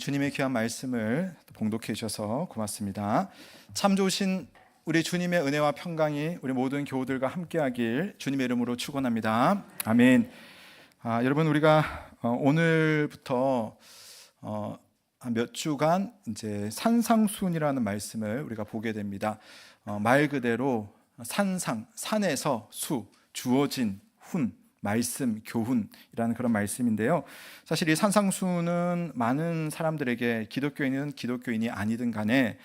주님의 귀한 말씀을 봉독해 주셔서 고맙습니다. 참 좋으신 우리 주님의 은혜와 평강이 우리 모든 교우들과 함께하길 주님의 이름으로 축원합니다. 아멘. 여러분, 우리가 오늘부터 한 몇 주간 이제 산상순이라는 말씀을 우리가 보게 됩니다. 말 그대로 산에서 수, 주어진 훈, 말씀, 교훈이라는 그런 말씀인데요. 사실 이 산상수는 많은 사람들에게 기독교인은 기독교인이 아니든 간에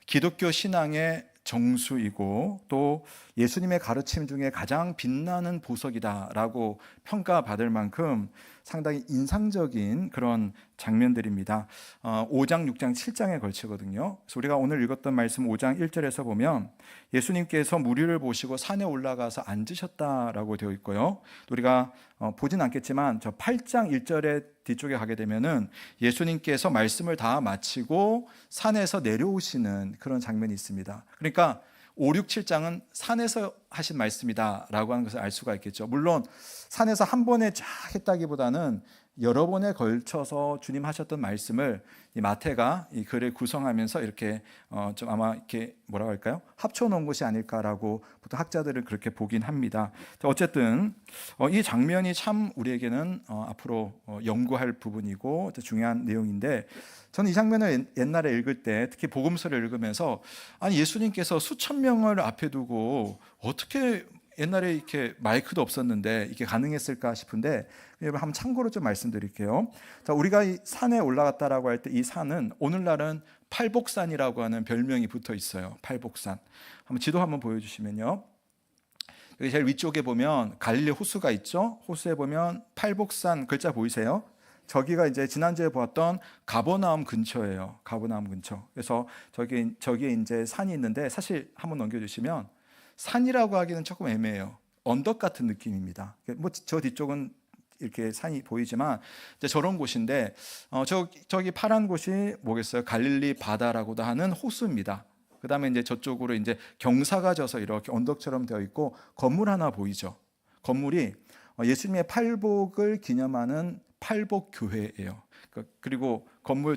기독교 신앙의 정수이고 또 예수님의 가르침 중에 가장 빛나는 보석이다라고 평가받을 만큼 상당히 인상적인 그런 장면들입니다. 5장, 6장, 7장에 걸치거든요. 그래서 우리가 오늘 읽었던 말씀 5장 1절에서 보면 예수님께서 무리를 보시고 산에 올라가서 앉으셨다라고 되어 있고요. 우리가 보진 않겠지만 저 8장 1절의 뒤쪽에 가게 되면은 예수님께서 말씀을 다 마치고 산에서 내려오시는 그런 장면이 있습니다. 그러니까 5, 6, 7장은 산에서 하신 말씀이다 라고 하는 것을 알 수가 있겠죠. 물론 산에서 한 번에 쫙 했다기보다는 여러 번에 걸쳐서 주님 하셨던 말씀을 이 마태가 이 글을 구성하면서 이렇게 좀 아마 이렇게 뭐라고 할까요? 합쳐 놓은 것이 아닐까라고 보통 학자들은 그렇게 보긴 합니다. 어쨌든 이 장면이 참 우리에게는 앞으로 연구할 부분이고 중요한 내용인데, 저는 이 장면을 옛날에 읽을 때 특히 복음서를 읽으면서 아니 예수님께서 수천 명을 앞에 두고 어떻게 옛날에 이렇게 마이크도 없었는데 이게 가능했을까 싶은데, 여러분 한번 참고로 좀 말씀드릴게요. 자, 우리가 이 산에 올라갔다라고 할 때 이 산은 오늘날은 팔복산이라고 하는 별명이 붙어 있어요. 팔복산. 한번 지도 한번 보여주시면요. 여기 제일 위쪽에 보면 갈릴리 호수가 있죠. 호수에 보면 팔복산 글자 보이세요? 저기가 이제 지난주에 보았던 가버나움 근처예요. 가버나움 근처. 그래서 저기에 이제 산이 있는데, 사실 한번 넘겨주시면 산이라고 하기는 조금 애매해요. 언덕 같은 느낌입니다. 뭐 저 뒤쪽은 이렇게 산이 보이지만 이제 저런 곳인데 저기 파란 곳이 뭐겠어요? 갈릴리 바다라고도 하는 호수입니다. 그 다음에 이제 저쪽으로 이제 경사가 져서 이렇게 언덕처럼 되어 있고 건물 하나 보이죠? 건물이 예수님의 팔복을 기념하는 팔복교회예요. 그리고 건물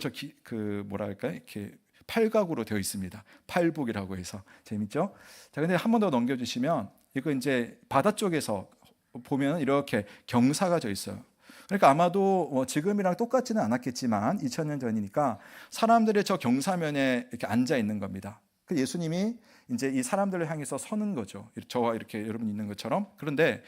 뭐랄까요? 이렇게 팔각으로 되어 있습니다. 팔복이라고 해서 재밌죠? 자, 근데 한 번 더 넘겨주시면 이거 이제 바다 쪽에서 보면 이렇게 경사가 져 있어요. 그러니까 아마도 지금이랑 똑같지는 않았겠지만 2000년 전이니까 사람들이 저 경사면에 이렇게 앉아 있는 겁니다. 그 예수님이 이제 이 사람들을 향해서 서는 거죠. 저와 이렇게 여러분 있는 것처럼. 그런데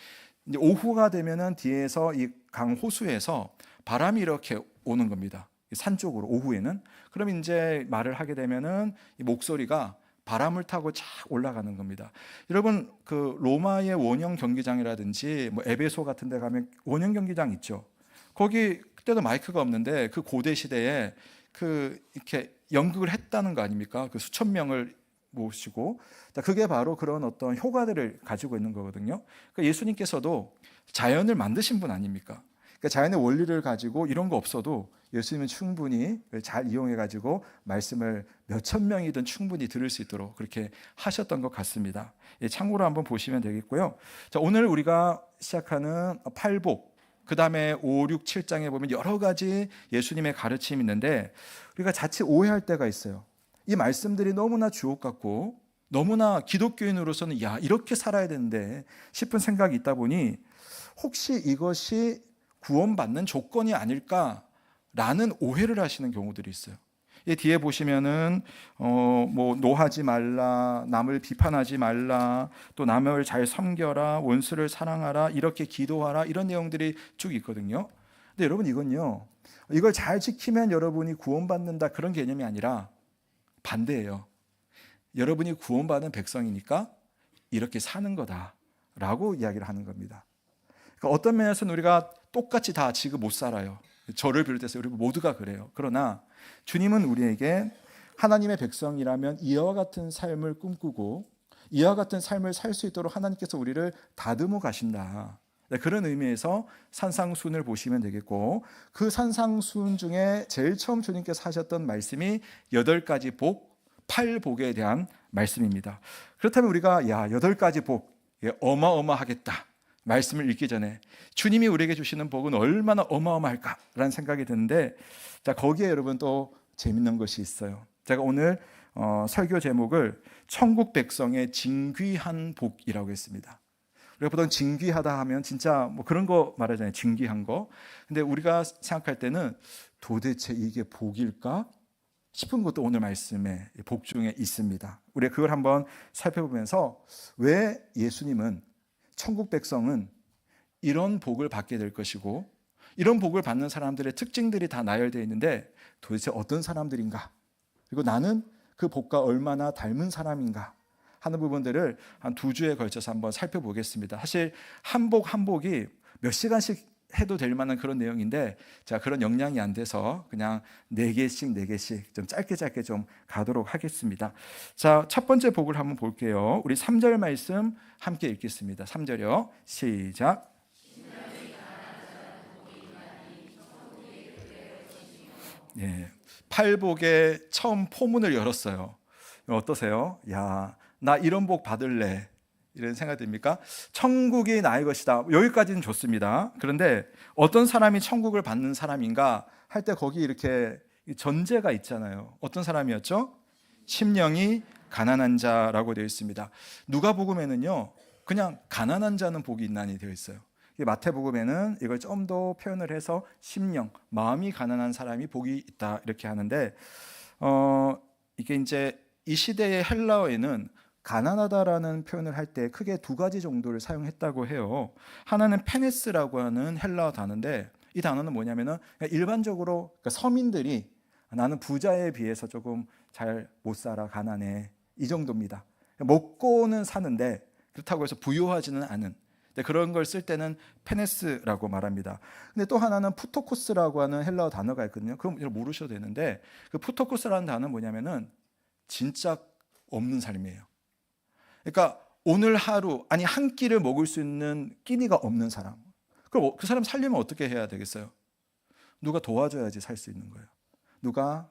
이제 오후가 되면은 뒤에서 이 강 호수에서 바람이 이렇게 오는 겁니다. 산 쪽으로 오후에는. 그럼 이제 말을 하게 되면은 이 목소리가 바람을 타고 쫙 올라가는 겁니다. 여러분 그 로마의 원형 경기장이라든지 뭐 에베소 같은 데 가면 원형 경기장 있죠. 거기 그때도 마이크가 없는데 그 고대 시대에 그 이렇게 연극을 했다는 거 아닙니까? 그 수천 명을 모시고. 자, 그게 바로 그런 어떤 효과들을 가지고 있는 거거든요. 그러니까 예수님께서도 자연을 만드신 분 아닙니까? 그러니까 자연의 원리를 가지고 이런 거 없어도 예수님은 충분히 잘 이용해가지고 말씀을 몇천 명이든 충분히 들을 수 있도록 그렇게 하셨던 것 같습니다. 참고로 한번 보시면 되겠고요. 자, 오늘 우리가 시작하는 팔복, 그 다음에 5, 6, 7장에 보면 여러 가지 예수님의 가르침이 있는데 우리가 자칫 오해할 때가 있어요. 이 말씀들이 너무나 주옥 같고 너무나 기독교인으로서는 야, 이렇게 살아야 되는데 싶은 생각이 있다 보니 혹시 이것이 구원받는 조건이 아닐까라는 오해를 하시는 경우들이 있어요. 이 뒤에 보시면은 뭐 노하지 말라, 남을 비판하지 말라, 또 남을 잘 섬겨라, 원수를 사랑하라, 이렇게 기도하라, 이런 내용들이 쭉 있거든요. 근데 여러분 이건요, 이걸 잘 지키면 여러분이 구원받는다 그런 개념이 아니라 반대예요. 여러분이 구원받은 백성이니까 이렇게 사는 거다라고 이야기를 하는 겁니다. 그러니까 어떤 면에서는 우리가 똑같이 다 지금 못 살아요. 저를 비롯해서 우리 모두가 그래요. 그러나 주님은 우리에게 하나님의 백성이라면 이와 같은 삶을 꿈꾸고 이와 같은 삶을 살 수 있도록 하나님께서 우리를 다듬어 가신다. 그런 의미에서 산상순을 보시면 되겠고, 그 산상순 중에 제일 처음 주님께서 하셨던 말씀이 8가지 복, 8복에 대한 말씀입니다. 그렇다면 우리가 8가지 복, 어마어마하겠다, 말씀을 읽기 전에 주님이 우리에게 주시는 복은 얼마나 어마어마할까라는 생각이 드는데, 자, 거기에 여러분 또 재밌는 것이 있어요. 제가 오늘 설교 제목을 천국 백성의 진귀한 복이라고 했습니다. 우리가 보통 진귀하다 하면 진짜 뭐 그런 거 말하잖아요. 진귀한 거. 근데 우리가 생각할 때는 도대체 이게 복일까 싶은 것도 오늘 말씀의 복 중에 있습니다. 우리가 그걸 한번 살펴보면서 왜 예수님은 천국 백성은 이런 복을 받게 될 것이고 이런 복을 받는 사람들의 특징들이 다 나열되어 있는데 도대체 어떤 사람들인가, 그리고 나는 그 복과 얼마나 닮은 사람인가 하는 부분들을 한 2주에 걸쳐서 한번 살펴보겠습니다. 사실 한 복 한 복이 몇 시간씩 해도 될 만한 그런 내용인데, 자, 그런 역량이 안 돼서 그냥 4개씩 좀 짧게 좀 가도록 하겠습니다. 자, 첫 번째 복을 한번 볼게요. 우리 3절 말씀 함께 읽겠습니다. 3절이요. 시작. 예, 팔복의 처음 포문을 열었어요. 어떠세요? 야, 나 이런 복 받을래, 이런 생각 듭니까? 천국이 나의 것이다, 여기까지는 좋습니다. 그런데 어떤 사람이 천국을 받는 사람인가 할 때 거기 이렇게 전제가 있잖아요. 어떤 사람이었죠? 심령이 가난한 자라고 되어 있습니다. 누가복음에는요 그냥 가난한 자는 복이 있나니 되어 있어요. 마태복음에는 이걸 좀 더 표현을 해서 심령, 마음이 가난한 사람이 복이 있다 이렇게 하는데, 이게 이제 이 시대의 헬라어에는 가난하다라는 표현을 할 때 크게 2가지 정도를 사용했다고 해요. 하나는 페네스라고 하는 헬라어 단어인데, 이 단어는 뭐냐면은 일반적으로 그러니까 서민들이 나는 부자에 비해서 조금 잘 못 살아, 가난해, 이 정도입니다. 먹고는 사는데 그렇다고 해서 부유하지는 않은, 그런 걸 쓸 때는 페네스라고 말합니다. 근데 또 하나는 푸토코스라고 하는 헬라어 단어가 있거든요. 그건 모르셔도 되는데, 그 푸토코스라는 단어는 뭐냐면은 진짜 없는 삶이에요. 그러니까 오늘 하루, 아니 한 끼를 먹을 수 있는 끼니가 없는 사람. 그럼 그 사람 살려면 어떻게 해야 되겠어요? 누가 도와줘야지 살 수 있는 거예요. 누가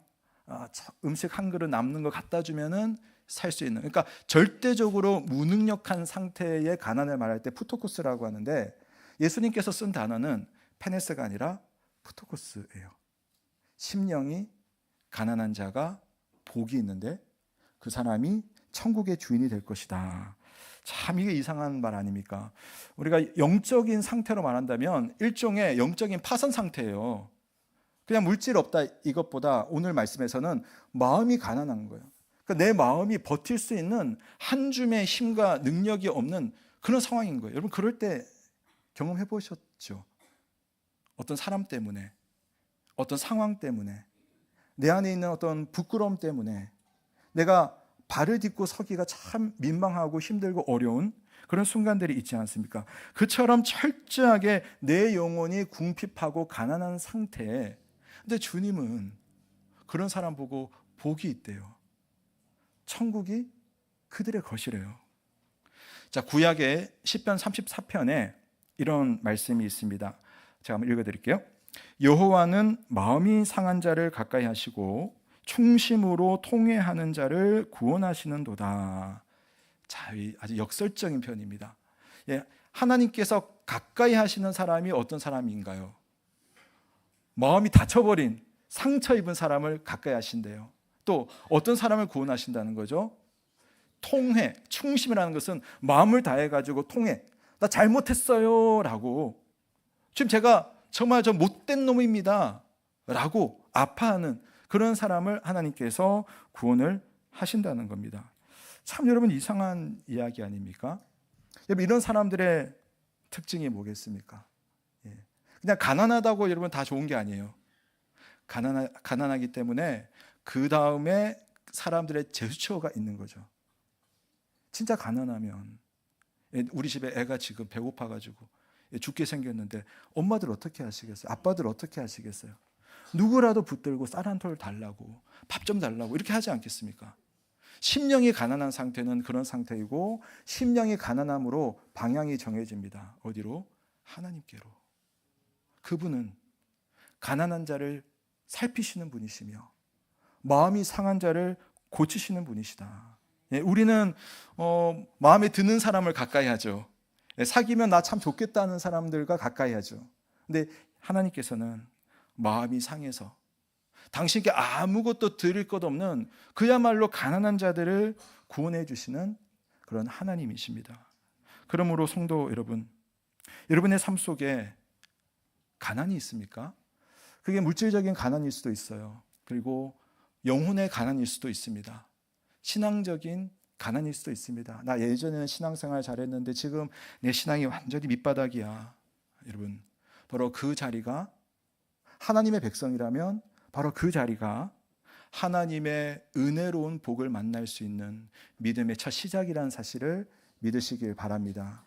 음식 한 그릇 남는 거 갖다 주면은 살 수 있는, 그러니까 절대적으로 무능력한 상태의 가난을 말할 때 푸토코스라고 하는데, 예수님께서 쓴 단어는 페네스가 아니라 푸토코스예요. 심령이 가난한 자가 복이 있는데 그 사람이 천국의 주인이 될 것이다. 참 이게 이상한 말 아닙니까? 우리가 영적인 상태로 말한다면 일종의 영적인 파선 상태예요. 그냥 물질 없다 이것보다 오늘 말씀에서는 마음이 가난한 거예요. 그러니까 내 마음이 버틸 수 있는 한 줌의 힘과 능력이 없는 그런 상황인 거예요. 여러분 그럴 때 경험해 보셨죠? 어떤 사람 때문에, 어떤 상황 때문에, 내 안에 있는 어떤 부끄러움 때문에 내가 발을 딛고 서기가 참 민망하고 힘들고 어려운 그런 순간들이 있지 않습니까? 그처럼 철저하게 내 영혼이 궁핍하고 가난한 상태에, 근데 주님은 그런 사람 보고 복이 있대요. 천국이 그들의 것이래요. 자, 구약의 시편 34편에 이런 말씀이 있습니다. 제가 한번 읽어드릴게요. 여호와는 마음이 상한 자를 가까이 하시고 충심으로 통회하는 자를 구원하시는도다. 자, 아주 역설적인 표현입니다. 예, 하나님께서 가까이 하시는 사람이 어떤 사람인가요? 마음이 다쳐버린, 상처 입은 사람을 가까이 하신대요. 또 어떤 사람을 구원하신다는 거죠? 통회, 충심이라는 것은 마음을 다해가지고 통회, 나 잘못했어요 라고, 지금 제가 정말 저 못된 놈입니다 라고 아파하는 그런 사람을 하나님께서 구원을 하신다는 겁니다. 참 여러분 이상한 이야기 아닙니까? 여러분 이런 사람들의 특징이 뭐겠습니까? 그냥 가난하다고 여러분 다 좋은 게 아니에요. 가난하기 때문에 그 다음에 사람들의 제스처가 있는 거죠. 진짜 가난하면, 우리 집에 애가 지금 배고파가지고 죽게 생겼는데 엄마들 어떻게 하시겠어요? 아빠들 어떻게 하시겠어요? 누구라도 붙들고 쌀 한 톨 달라고, 밥 좀 달라고 이렇게 하지 않겠습니까? 심령이 가난한 상태는 그런 상태이고, 심령이 가난함으로 방향이 정해집니다. 어디로? 하나님께로. 그분은 가난한 자를 살피시는 분이시며 마음이 상한 자를 고치시는 분이시다. 우리는 마음에 드는 사람을 가까이 하죠. 사귀면 나 참 좋겠다는 사람들과 가까이 하죠. 근데 하나님께서는 마음이 상해서 당신께 아무것도 드릴 것 없는 그야말로 가난한 자들을 구원해 주시는 그런 하나님이십니다. 그러므로 성도 여러분, 여러분의 삶 속에 가난이 있습니까? 그게 물질적인 가난일 수도 있어요. 그리고 영혼의 가난일 수도 있습니다. 신앙적인 가난일 수도 있습니다. 나 예전에는 신앙생활 잘했는데 지금 내 신앙이 완전히 밑바닥이야. 여러분, 바로 그 자리가 하나님의 백성이라면 바로 그 자리가 하나님의 은혜로운 복을 만날 수 있는 믿음의 첫 시작이라는 사실을 믿으시길 바랍니다.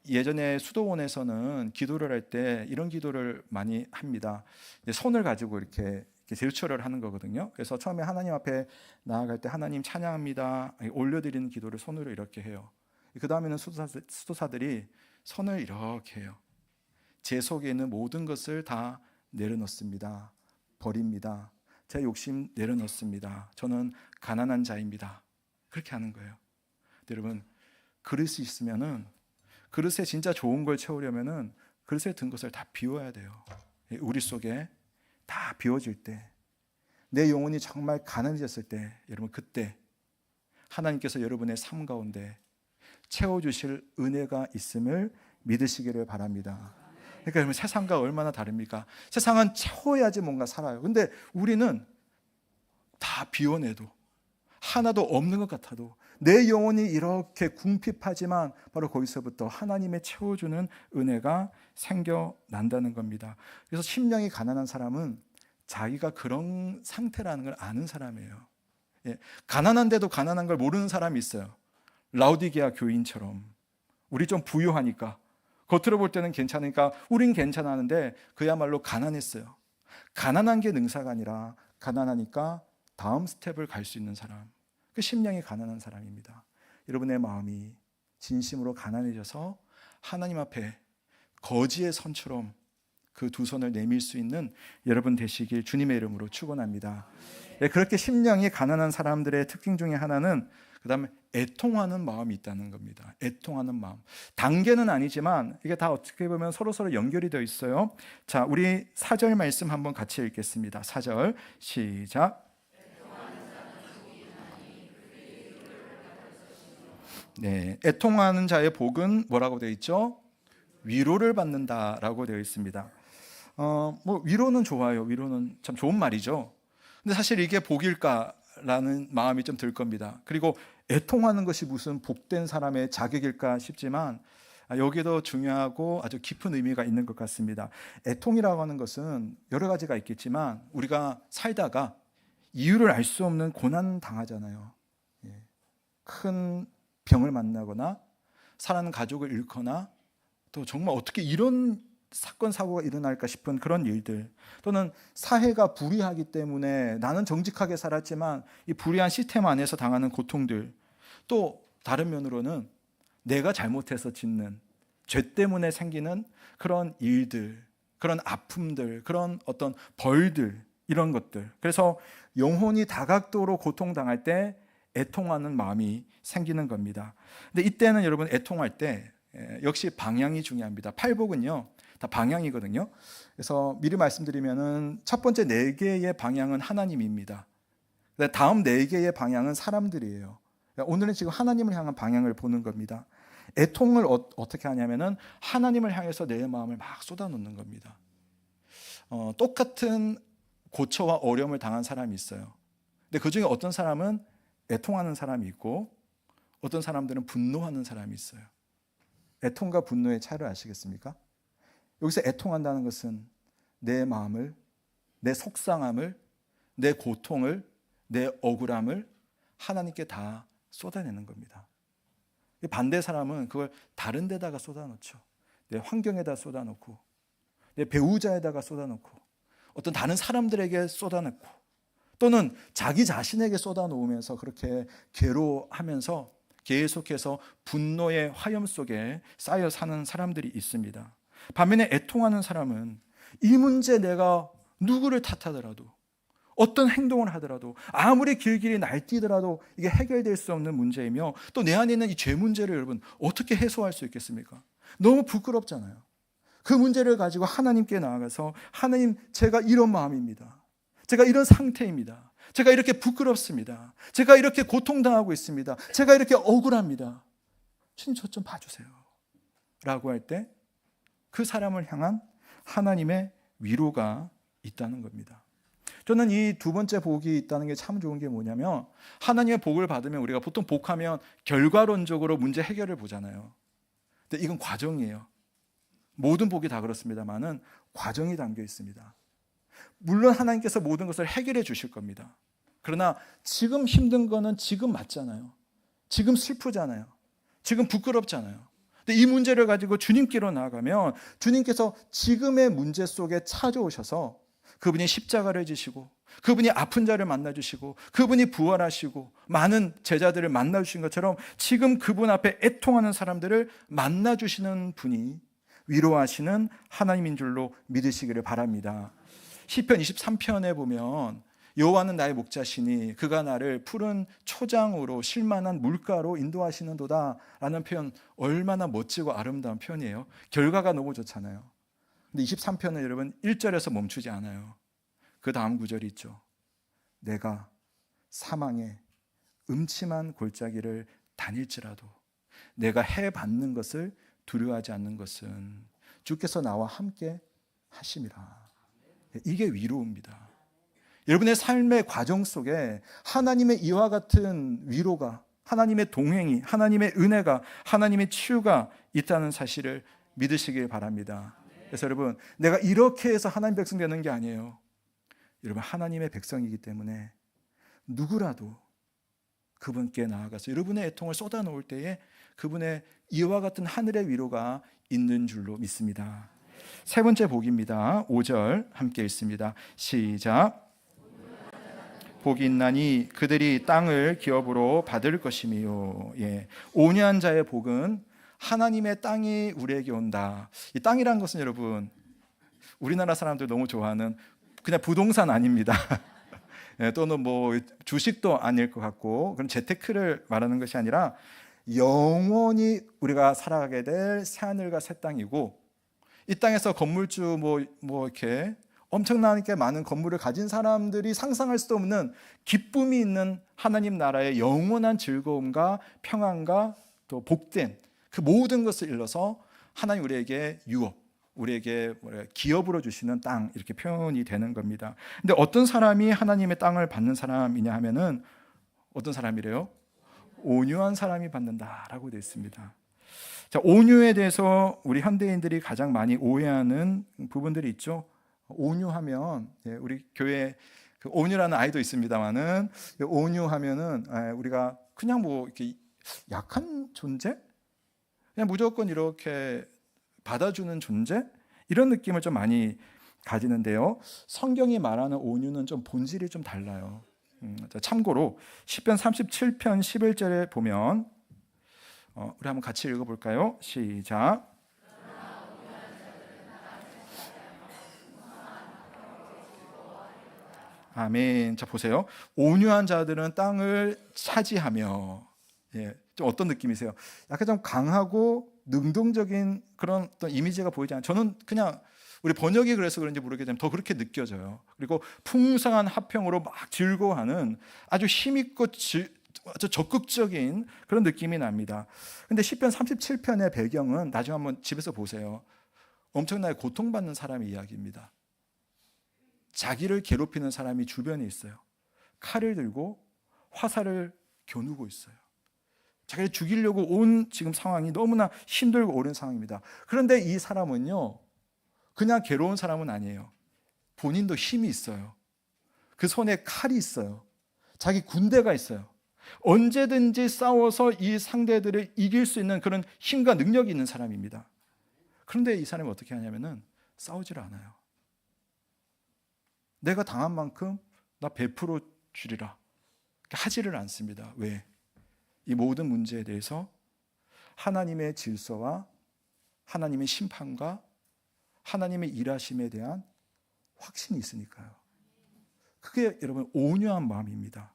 예전에 수도원에서는 기도를 할 때 이런 기도를 많이 합니다. 손을 가지고 이렇게 제스처를 하는 거거든요. 그래서 처음에 하나님 앞에 나아갈 때 하나님 찬양합니다, 올려드리는 기도를 손으로 이렇게 해요. 그 다음에는 수도사들이 손을 이렇게 해요. 제 속에 있는 모든 것을 다 내려놓습니다. 버립니다. 제 욕심 내려놓습니다. 저는 가난한 자입니다. 그렇게 하는 거예요. 여러분, 그릇이 있으면은 그릇에 진짜 좋은 걸 채우려면은 그릇에 든 것을 다 비워야 돼요. 우리 속에 다 비워질 때, 내 영혼이 정말 가난해졌을 때, 여러분 그때 하나님께서 여러분의 삶 가운데 채워주실 은혜가 있음을 믿으시기를 바랍니다. 그러니까 여러분, 세상과 얼마나 다릅니까? 세상은 채워야지 뭔가 살아요. 근데 우리는 다 비워내도 하나도 없는 것 같아도 내 영혼이 이렇게 궁핍하지만 바로 거기서부터 하나님의 채워주는 은혜가 생겨난다는 겁니다. 그래서 심령이 가난한 사람은 자기가 그런 상태라는 걸 아는 사람이에요. 가난한데도 가난한 걸 모르는 사람이 있어요. 라우디게아 교인처럼. 우리 좀 부유하니까, 겉으로 볼 때는 괜찮으니까 우린 괜찮았는데 그야말로 가난했어요. 가난한 게 능사가 아니라 가난하니까 다음 스텝을 갈 수 있는 사람, 그 심령이 가난한 사람입니다. 여러분의 마음이 진심으로 가난해져서 하나님 앞에 거지의 선처럼 그 두 손을 내밀 수 있는 여러분 되시길 주님의 이름으로 축원합니다. 그렇게 심령이 가난한 사람들의 특징 중에 하나는 그다음에 애통하는 마음이 있다는 겁니다. 애통하는 마음. 단계는 아니지만 이게 다 어떻게 보면 서로 연결이 되어 있어요. 자, 우리 4절 말씀 한번 같이 읽겠습니다. 4절 시작. 네, 애통하는 자의 복은 뭐라고 되어 있죠? 위로를 받는다라고 되어 있습니다. 위로는 좋아요. 위로는 참 좋은 말이죠. 근데 사실 이게 복일까라는 마음이 좀 들 겁니다. 그리고 애통하는 것이 무슨 복된 사람의 자격일까 싶지만 여기도 중요하고 아주 깊은 의미가 있는 것 같습니다. 애통이라고 하는 것은 여러 가지가 있겠지만 우리가 살다가 이유를 알 수 없는 고난 당하잖아요. 큰 병을 만나거나 사랑하는 가족을 잃거나 또 정말 어떻게 이런 사건 사고가 일어날까 싶은 그런 일들, 또는 사회가 불의하기 때문에 나는 정직하게 살았지만 이 불의한 시스템 안에서 당하는 고통들, 또 다른 면으로는 내가 잘못해서 짓는 죄 때문에 생기는 그런 일들, 그런 아픔들, 그런 어떤 벌들, 이런 것들. 그래서 영혼이 다각도로 고통당할 때 애통하는 마음이 생기는 겁니다. 근데 이때는 여러분, 애통할 때 역시 방향이 중요합니다. 팔복은요 다 방향이거든요. 그래서 미리 말씀드리면은 첫 번째 4개의 방향은 하나님입니다. 다음 4개의 방향은 사람들이에요. 오늘은 지금 하나님을 향한 방향을 보는 겁니다. 애통을 어떻게 하냐면은 하나님을 향해서 내 마음을 막 쏟아놓는 겁니다. 똑같은 고초와 어려움을 당한 사람이 있어요. 근데 그 중에 어떤 사람은 애통하는 사람이 있고 어떤 사람들은 분노하는 사람이 있어요. 애통과 분노의 차이를 아시겠습니까? 여기서 애통한다는 것은 내 마음을, 내 속상함을, 내 고통을, 내 억울함을 하나님께 다 쏟아내는 겁니다. 반대 사람은 그걸 다른 데다가 쏟아놓죠. 내 환경에다 쏟아놓고, 내 배우자에다가 쏟아놓고, 어떤 다른 사람들에게 쏟아놓고, 또는 자기 자신에게 쏟아놓으면서 그렇게 괴로워하면서 계속해서 분노의 화염 속에 쌓여 사는 사람들이 있습니다. 반면에 애통하는 사람은 이 문제 내가 누구를 탓하더라도, 어떤 행동을 하더라도 아무리 길길이 날뛰더라도 이게 해결될 수 없는 문제이며 또 내 안에 있는 이 죄 문제를 여러분 어떻게 해소할 수 있겠습니까? 너무 부끄럽잖아요. 그 문제를 가지고 하나님께 나아가서 하나님, 제가 이런 마음입니다. 제가 이런 상태입니다. 제가 이렇게 부끄럽습니다. 제가 이렇게 고통당하고 있습니다. 제가 이렇게 억울합니다. 주님 저 좀 봐주세요. 라고 할 때 그 사람을 향한 하나님의 위로가 있다는 겁니다. 저는 이 두 번째 복이 있다는 게 참 좋은 게 뭐냐면 하나님의 복을 받으면 우리가 보통 복하면 결과론적으로 문제 해결을 보잖아요. 근데 이건 과정이에요. 모든 복이 다 그렇습니다만은 과정이 담겨 있습니다. 물론 하나님께서 모든 것을 해결해 주실 겁니다. 그러나 지금 힘든 거는 지금 맞잖아요. 지금 슬프잖아요. 지금 부끄럽잖아요. 근데 이 문제를 가지고 주님께로 나아가면 주님께서 지금의 문제 속에 찾아오셔서 그분이 십자가를 지시고 그분이 아픈 자를 만나주시고 그분이 부활하시고 많은 제자들을 만나주신 것처럼 지금 그분 앞에 애통하는 사람들을 만나주시는 분이 위로하시는 하나님인 줄로 믿으시기를 바랍니다. 시편 23편에 보면 여호와는 나의 목자시니 그가 나를 푸른 초장으로 쉴만한 물가로 인도하시는도다 라는 표현, 얼마나 멋지고 아름다운 표현이에요. 결과가 너무 좋잖아요. 근데 23편은 여러분 1절에서 멈추지 않아요. 그 다음 구절이 있죠. 내가 사망의 음침한 골짜기를 다닐지라도 내가 해받는 것을 두려워하지 않는 것은 주께서 나와 함께 하심이라. 이게 위로입니다. 여러분의 삶의 과정 속에 하나님의 이와 같은 위로가, 하나님의 동행이, 하나님의 은혜가, 하나님의 치유가 있다는 사실을 믿으시길 바랍니다. 그래서 여러분, 내가 이렇게 해서 하나님 백성 되는 게 아니에요. 여러분, 하나님의 백성이기 때문에 누구라도 그분께 나아가서 여러분의 애통을 쏟아놓을 때에 그분의 이와 같은 하늘의 위로가 있는 줄로 믿습니다. 세 번째 복입니다. 5절 함께 읽습니다. 시작. 복이 있나니 그들이 땅을 기업으로 받을 것이미요. 예. 온유한 자의 복은 하나님의 땅이 우리에게 온다. 이 땅이라는 것은 여러분 우리나라 사람들 너무 좋아하는 그냥 부동산 아닙니다. 예, 또는 뭐 주식도 아닐 것 같고 그런 재테크를 말하는 것이 아니라 영원히 우리가 살아가게 될 새하늘과 새 땅이고 이 땅에서 건물주 뭐 이렇게 엄청나게 많은 건물을 가진 사람들이 상상할 수도 없는 기쁨이 있는 하나님 나라의 영원한 즐거움과 평안과 또 복된 그 모든 것을 일러서 하나님 우리에게 유업, 우리에게 기업으로 주시는 땅 이렇게 표현이 되는 겁니다. 근데 어떤 사람이 하나님의 땅을 받는 사람이냐 하면은 어떤 사람이래요? 온유한 사람이 받는다라고 되어 있습니다. 자, 온유에 대해서 우리 현대인들이 가장 많이 오해하는 부분들이 있죠. 온유하면 우리 교회 그 온유라는 아이도 있습니다만은 온유하면은 우리가 그냥 뭐 이렇게 약한 존재, 그냥 무조건 이렇게 받아주는 존재 이런 느낌을 좀 많이 가지는데요. 성경이 말하는 온유는 좀 본질이 좀 달라요. 참고로 시편 37편 11절에 보면 우리 한번 같이 읽어볼까요? 시작. 아멘. 자 보세요. 온유한 자들은 땅을 차지하며, 예, 좀 어떤 느낌이세요? 약간 좀 강하고 능동적인 그런 어떤 이미지가 보이지 않아요. 저는 그냥 우리 번역이 그래서 그런지 모르겠지만 더 그렇게 느껴져요. 그리고 풍성한 화평으로 막 즐거워하는 아주 힘있고 아주 적극적인 그런 느낌이 납니다. 근데 시편 37편의 배경은 나중에 한번 집에서 보세요. 엄청나게 고통받는 사람의 이야기입니다. 자기를 괴롭히는 사람이 주변에 있어요. 칼을 들고 화살을 겨누고 있어요. 자기를 죽이려고 온 지금 상황이 너무나 힘들고 어려운 상황입니다. 그런데 이 사람은요, 그냥 괴로운 사람은 아니에요. 본인도 힘이 있어요. 그 손에 칼이 있어요. 자기 군대가 있어요. 언제든지 싸워서 이 상대들을 이길 수 있는 그런 힘과 능력이 있는 사람입니다. 그런데 이 사람이 어떻게 하냐면은 싸우질 않아요. 내가 당한 만큼 나 베풀어 주리라 하지를 않습니다. 왜? 이 모든 문제에 대해서 하나님의 질서와 하나님의 심판과 하나님의 일하심에 대한 확신이 있으니까요. 그게 여러분 온유한 마음입니다.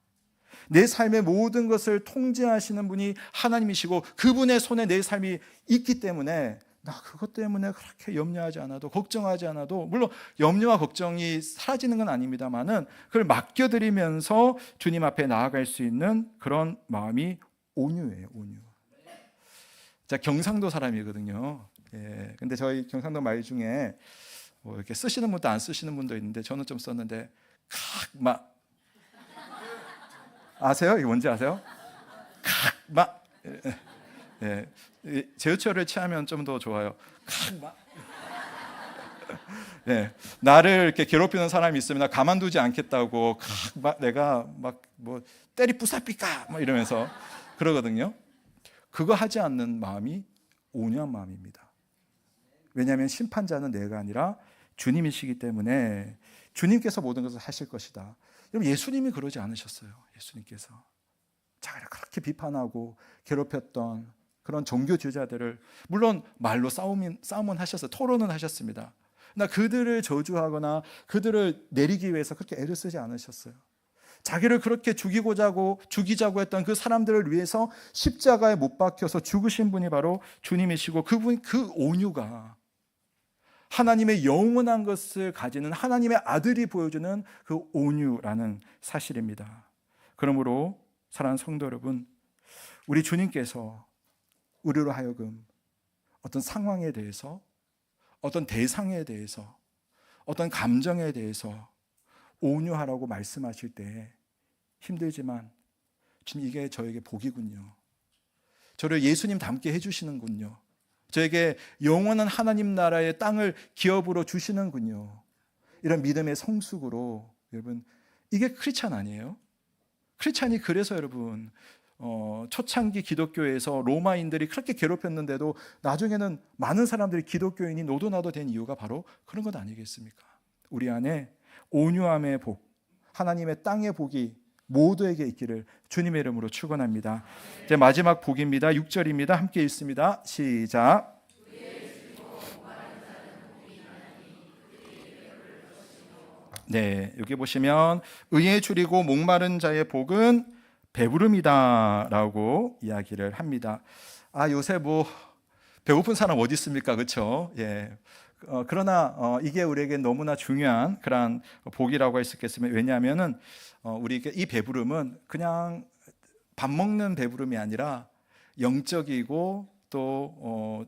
내 삶의 모든 것을 통제하시는 분이 하나님이시고 그분의 손에 내 삶이 있기 때문에 나 그것 때문에 그렇게 염려하지 않아도, 걱정하지 않아도, 물론 염려와 걱정이 사라지는 건 아닙니다만은 그걸 맡겨드리면서 주님 앞에 나아갈 수 있는 그런 마음이 온유예요. 온유. 자, 경상도 사람이거든요. 예, 근데 저희 경상도 말 중에 뭐 이렇게 쓰시는 분도 안 쓰시는 분도 있는데 저는 좀 썼는데 칵막 아세요? 이거 뭔지 아세요? 칵막 예, 제어처를 취하면 좀 더 좋아요. 칵막 예, 나를 이렇게 괴롭히는 사람이 있으면 나 가만두지 않겠다고 칵막 내가 막 뭐 때리 부사삐까 막 이러면서 그러거든요. 그거 하지 않는 마음이 온유한 마음입니다. 왜냐하면 심판자는 내가 아니라 주님이시기 때문에 주님께서 모든 것을 하실 것이다. 여러분, 예수님이 그러지 않으셨어요. 예수님께서 자기를 그렇게 비판하고 괴롭혔던 그런 종교 지도자들을 물론 말로 싸움은 하셨어요. 토론은 하셨습니다. 그러나 그들을 저주하거나 그들을 내리기 위해서 그렇게 애를 쓰지 않으셨어요. 자기를 그렇게 죽이자고 했던 그 사람들을 위해서 십자가에 못 박혀서 죽으신 분이 바로 주님이시고 그 온유가 하나님의 영원한 것을 가지는 하나님의 아들이 보여주는 그 온유라는 사실입니다. 그러므로 사랑하는 성도 여러분, 우리 주님께서 우리로 하여금 어떤 상황에 대해서, 어떤 대상에 대해서, 어떤 감정에 대해서 온유하라고 말씀하실 때 힘들지만 주님, 이게 저에게 복이군요. 저를 예수님 닮게 해주시는군요. 저에게 영원한 하나님 나라의 땅을 기업으로 주시는군요. 이런 믿음의 성숙으로, 여러분, 이게 크리스찬 아니에요? 크리스찬이 그래서 여러분 초창기 기독교에서 로마인들이 그렇게 괴롭혔는데도 나중에는 많은 사람들이 기독교인이 노도나도 된 이유가 바로 그런 것 아니겠습니까? 우리 안에 온유함의 복, 하나님의 땅의 복이 모두에게 있기를 주님의 이름으로 축원합니다. 이제 마지막 복입니다. 6절입니다. 함께 읽습니다. 시작. 네, 여기 보시면 의에 줄이고 목마른 자의 복은 배부름이다라고 이야기를 합니다. 아, 요새 뭐 배고픈 사람 어디 있습니까? 그렇죠? 예. 그러나 이게 우리에게 너무나 중요한 그런 복이라고 할 수 있겠습니다. 왜냐하면은 우리에게 이 배부름은 그냥 밥 먹는 배부름이 아니라 영적이고 또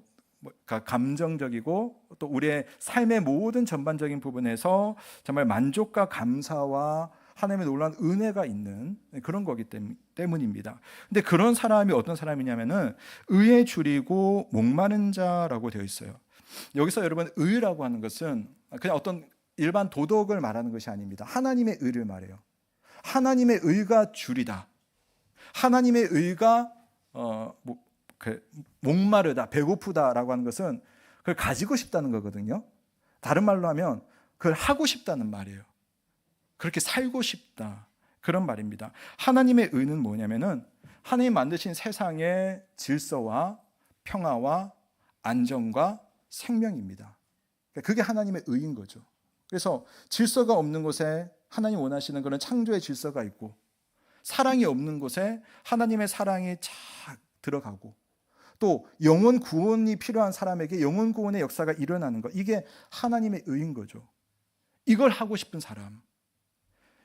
감정적이고 또 우리의 삶의 모든 전반적인 부분에서 정말 만족과 감사와 하나님의 놀라운 은혜가 있는 그런 거기 때문입니다. 근데 그런 사람이 어떤 사람이냐면은 의에 줄이고 목마른 자라고 되어 있어요. 여기서 여러분, 의라고 하는 것은 그냥 어떤 일반 도덕을 말하는 것이 아닙니다. 하나님의 의를 말해요. 하나님의 의가 줄이다. 하나님의 의가 목마르다, 배고프다라고 하는 것은 그걸 가지고 싶다는 거거든요. 다른 말로 하면 그걸 하고 싶다는 말이에요. 그렇게 살고 싶다, 그런 말입니다. 하나님의 의는 뭐냐면은 하나님 만드신 세상의 질서와 평화와 안정과 생명입니다. 그게 하나님의 의인 거죠. 그래서 질서가 없는 곳에 하나님 원하시는 그런 창조의 질서가 있고, 사랑이 없는 곳에 하나님의 사랑이 착 들어가고, 또 영혼 구원이 필요한 사람에게 영혼 구원의 역사가 일어나는 것, 이게 하나님의 의인 거죠. 이걸 하고 싶은 사람,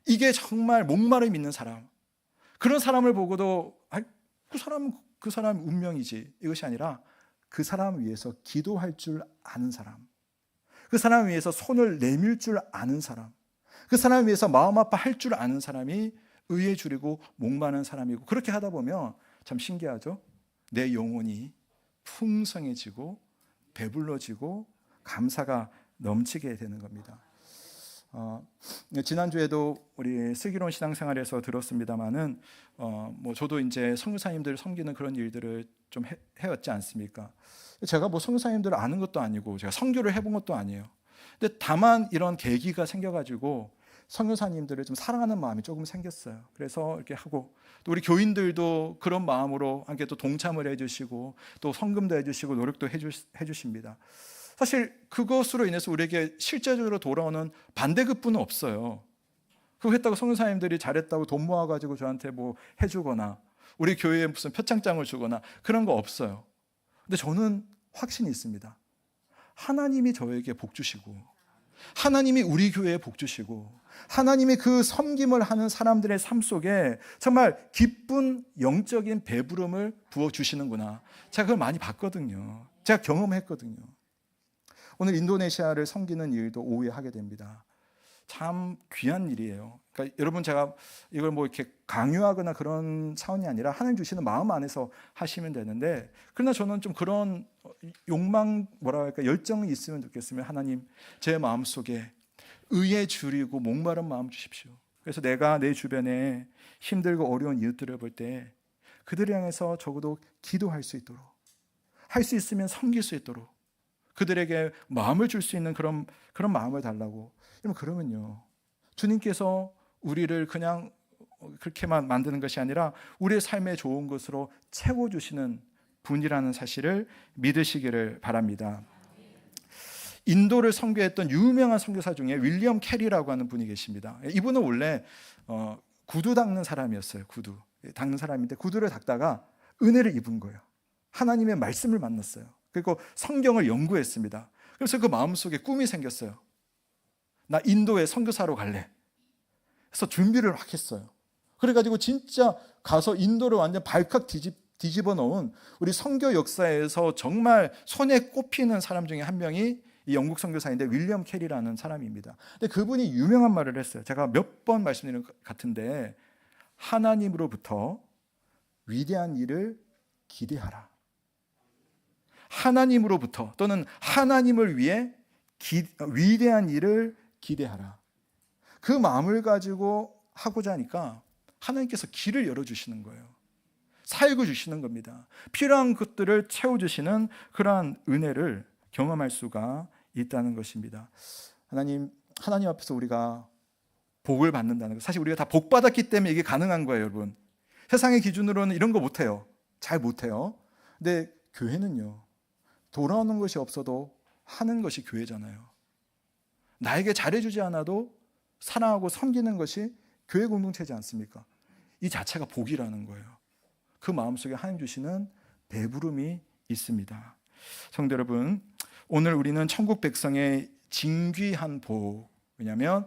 이게 정말 목마름 있는 사람, 그런 사람을 보고도 그 사람은 운명이지, 이것이 아니라 그 사람을 위해서 기도할 줄 아는 사람, 그 사람을 위해서 손을 내밀 줄 아는 사람, 그 사람을 위해서 마음 아파할 줄 아는 사람이 의에 줄이고 목마른 사람이고, 그렇게 하다 보면 참 신기하죠. 내 영혼이 풍성해지고 배불러지고 감사가 넘치게 되는 겁니다. 지난주에도 우리 슬기로운 신앙생활에서 들었습니다마는 뭐 저도 이제 선교사님들 섬기는 그런 일들을 좀 해왔지 않습니까? 제가 뭐 선교사님들을 아는 것도 아니고 제가 선교를 해본 것도 아니에요. 근데 다만 이런 계기가 생겨가지고 선교사님들을 좀 사랑하는 마음이 조금 생겼어요. 그래서 이렇게 하고, 또 우리 교인들도 그런 마음으로 함께 또 동참을 해주시고 또 헌금도 해주시고 노력도 해주십니다. 사실 그것으로 인해서 우리에게 실제적으로 돌아오는 반대급부는 없어요. 그거 했다고 선교사님들이 잘했다고 돈 모아가지고 저한테 뭐 해주거나 우리 교회에 무슨 표창장을 주거나 그런 거 없어요. 근데 저는 확신이 있습니다. 하나님이 저에게 복 주시고 하나님이 우리 교회에 복 주시고 하나님이 그 섬김을 하는 사람들의 삶 속에 정말 기쁜 영적인 배부름을 부어주시는구나. 제가 그걸 많이 봤거든요. 제가 경험했거든요. 오늘 인도네시아를 섬기는 일도 오후에 하게 됩니다. 참 귀한 일이에요. 그러니까 여러분, 제가 이걸 뭐 이렇게 강요하거나 그런 차원이 아니라 하나님 주시는 마음 안에서 하시면 되는데, 그러나 저는 좀 그런 욕망, 뭐라 할까, 열정이 있으면 좋겠으면 하나님, 제 마음속에 의에 줄이고 목마른 마음 주십시오. 그래서 내가 내 주변에 힘들고 어려운 이웃들을 볼 때 그들을 향해서 적어도 기도할 수 있도록, 할 수 있으면 섬길 수 있도록 그들에게 마음을 줄 수 있는 그런 마음을 달라고. 그러면요, 주님께서 우리를 그냥 그렇게만 만드는 것이 아니라 우리의 삶의 좋은 것으로 채워주시는 분이라는 사실을 믿으시기를 바랍니다. 인도를 선교했던 유명한 선교사 중에 윌리엄 캐리라고 하는 분이 계십니다. 이분은 원래 구두 닦는 사람이었어요. 구두 닦는 사람인데 구두를 닦다가 은혜를 입은 거예요. 하나님의 말씀을 만났어요. 그리고 성경을 연구했습니다. 그래서 그 마음속에 꿈이 생겼어요. 나 인도에 선교사로 갈래. 그래서 준비를 막 했어요. 그래가지고 진짜 가서 인도를 완전 발칵 뒤집어 놓은 우리 선교 역사에서 정말 손에 꼽히는 사람 중에 한 명이 이 영국 선교사인데 윌리엄 캐리라는 사람입니다. 근데 그분이 유명한 말을 했어요. 제가 몇 번 말씀드린 것 같은데, 하나님으로부터 위대한 일을 기대하라. 하나님으로부터 또는 하나님을 위해 위대한 일을 기대하라. 그 마음을 가지고 하고자 하니까 하나님께서 길을 열어주시는 거예요. 사역을 주시는 겁니다. 필요한 것들을 채워주시는 그러한 은혜를 경험할 수가 있다는 것입니다. 하나님 앞에서 우리가 복을 받는다는 것, 사실 우리가 다 복 받았기 때문에 이게 가능한 거예요, 여러분. 세상의 기준으로는 이런 거 못해요. 잘 못해요. 근데 교회는요, 돌아오는 것이 없어도 하는 것이 교회잖아요. 나에게 잘해주지 않아도 사랑하고 섬기는 것이 교회 공동체지 않습니까? 이 자체가 복이라는 거예요. 그 마음속에 하나님 주시는 배부름이 있습니다. 성도 여러분, 오늘 우리는 천국 백성의 진귀한 복, 왜냐하면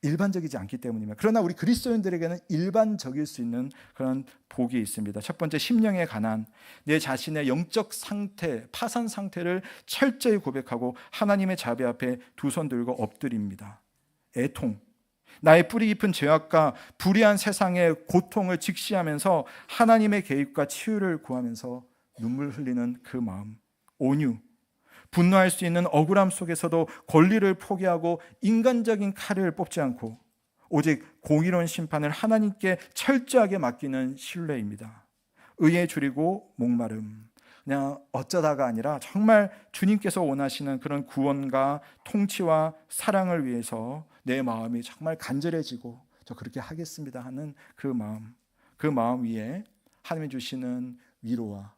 일반적이지 않기 때문입니다. 그러나 우리 그리스도인들에게는 일반적일 수 있는 그런 복이 있습니다. 첫 번째, 심령의 가난, 내 자신의 영적 상태, 파산 상태를 철저히 고백하고 하나님의 자비 앞에 두 손 들고 엎드립니다. 애통, 나의 뿌리 깊은 죄악과 불의한 세상의 고통을 직시하면서 하나님의 개입과 치유를 구하면서 눈물 흘리는 그 마음. 온유, 분노할 수 있는 억울함 속에서도 권리를 포기하고 인간적인 칼을 뽑지 않고 오직 공의로운 심판을 하나님께 철저하게 맡기는 신뢰입니다. 의에 줄이고 목마름, 그냥 어쩌다가 아니라 정말 주님께서 원하시는 그런 구원과 통치와 사랑을 위해서 내 마음이 정말 간절해지고 저 그렇게 하겠습니다 하는 그 마음 위에 하나님이 주시는 위로와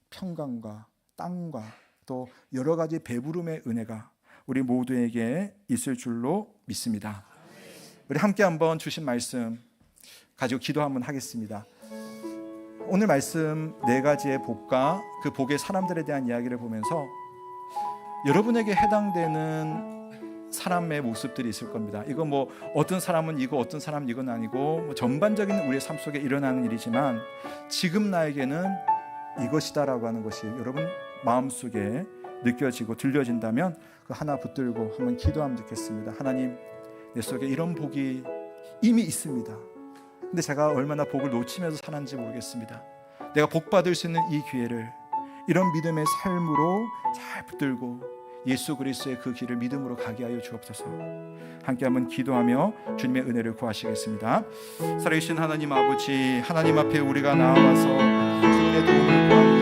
평강과 땅과 또 여러 가지 배부름의 은혜가 우리 모두에게 있을 줄로 믿습니다. 우리 함께 한번 주신 말씀 가지고 기도 한번 하겠습니다. 오늘 말씀 네 가지의 복과 그 복의 사람들에 대한 이야기를 보면서 여러분에게 해당되는 사람의 모습들이 있을 겁니다. 이거 뭐 어떤 사람은 이거, 어떤 사람은 이건 아니고 뭐 전반적인 우리의 삶 속에 일어나는 일이지만 지금 나에게는 이것이다라고 하는 것이 여러분 마음속에 느껴지고 들려진다면 그 하나 붙들고 한번 기도하면 좋겠습니다. 하나님, 내 속에 이런 복이 이미 있습니다. 근데 제가 얼마나 복을 놓치면서 살았는지 모르겠습니다. 내가 복 받을 수 있는 이 기회를 이런 믿음의 삶으로 잘 붙들고 예수 그리스도의 그 길을 믿음으로 가게 하여 주옵소서. 함께 한번 기도하며 주님의 은혜를 구하시겠습니다. 살아계신 하나님 아버지, 하나님 앞에 우리가 나와서 주님의 도움을 구하니